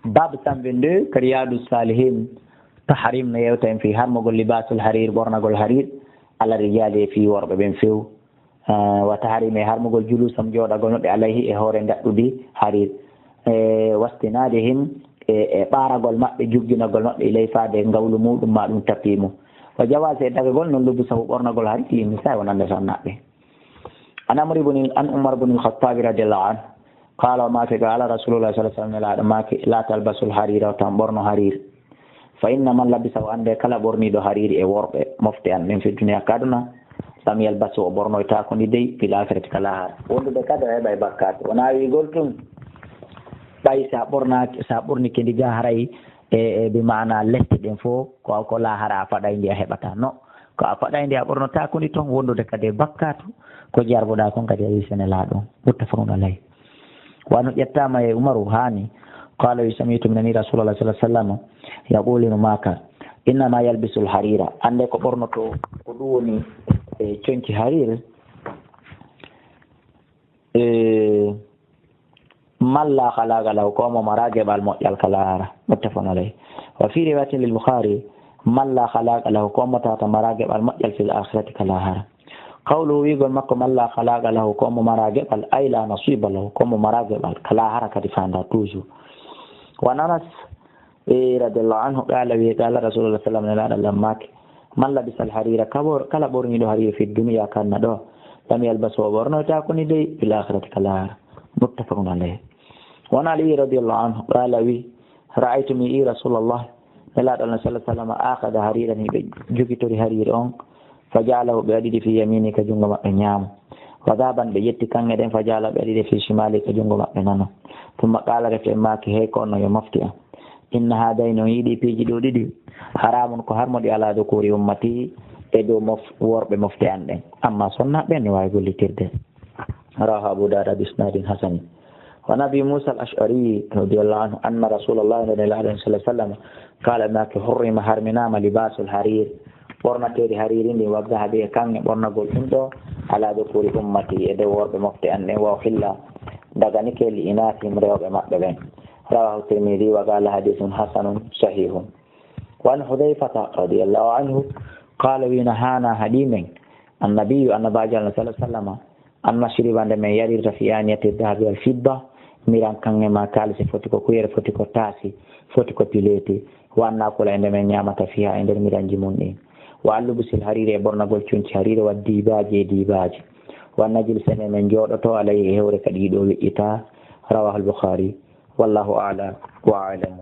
باب 122 كرياد الصالحين تحريم نيوتين في هرمغ لباس الحرير برنغ الحرير على الرجال في ورب بن فيو وتحريم هرمغ الجلوس جودا غنود عليه هوري ددودي حرير واستنادهم بارغول مابbe jugginagol mabbe ilay faade ngawlu mudum ma dum tapimo wa jawase dagagol non lubu sabu bornagol hari timi sa wonande sannabe an amr ibn an umar ibn al-khattab radiyallahu anhu qala ma fi qala rasulullah sallallahu alaihi wasallam ma la talbasul harira tamborno harir fa inna man labisa wa ande kala borni do harir e worbe mofte an min fi dunya kaduna sam yalbasu borno ta ko ni dey fil akhirati kala har wonde be kada e bay bakkat wana wi goltum bay sa borni ke diga haray e bi maana leste den fo ko la hara fada indi a hebata no ko a fada indi a borno ta ko ni ton wondude kade bakkatu ko jarboda kon kadi yi senela do muttafaqun alayhi wa no yattama e umaru hani qala yusamitu min rasulullah sallallahu alaihi wasallam yaqulu maka inna ma yalbisul harira ande ko borno to ko duwoni e cionci harir ملا خلاق له قوم مراجب المؤجل كلارا متفق عليه وفي رواية للبخاري ملا خلاق له قوم تات مراجب المؤجل في الآخرة كلارا قوله يقول مكو ملا خلاق له قوم مراجب أي لا نصيب له قوم مراجب كلارا كدفان توجو ونانس رضي الله عنه قال رسول الله صلى الله عليه وسلم من لبس الحرير كلا بورني له حرير في الدنيا كان دو لم يلبسه بورنو تاكوني دي في الآخرة كلارا متفق عليه وعن علي رضي الله عنه قال وي رأيت من رسول الله صلى الله عليه وسلم أخذ حريرا جوكتور حرير فجعله بيده في يمينه كجنغ مأنيام وذهبا بيدي كان يدين فجعله بيده في شماله كجنغ مأنيام ثم قال رفع ماك هيكون يمفتئ إن هذين يدي في جدودي حرام كهرم دي على ذكور أمتي إدو ورب مفتئا أما صنع بني ويقول لي ترده رواه أبو داود بإسناد حسن ونبي موسى الأشعري رضي الله عنه أن رسول الله صلى الله عليه وسلم قال ما حرم حرمنا لباس الحرير ورنا تيري حريرين وقتها به كان ورنا قول انتو على ذكور أمتي يدور بمفتئن وحلا دغنك لإناثهم رياض مقبلين رواه الترمذي وقال حديث حسن صحيح وعن حذيفة رضي الله عنه قال ونهانا حديث النبي أن باجل صلى الله عليه وسلم أن نشرب عندما يريد في آنية الذهب والفضة miran kange ma kalisi foti ko kuyere foti ko taasi foti ko pileti wanna ko la ndeme nyamata fiha ender miranji munni wa allubusil harire bornagol cunci harire wa dibaji wanna jil sene men jodoto alayhi hewre kadi do wi'ita rawahu al-bukhari wallahu a'lam wa a'lam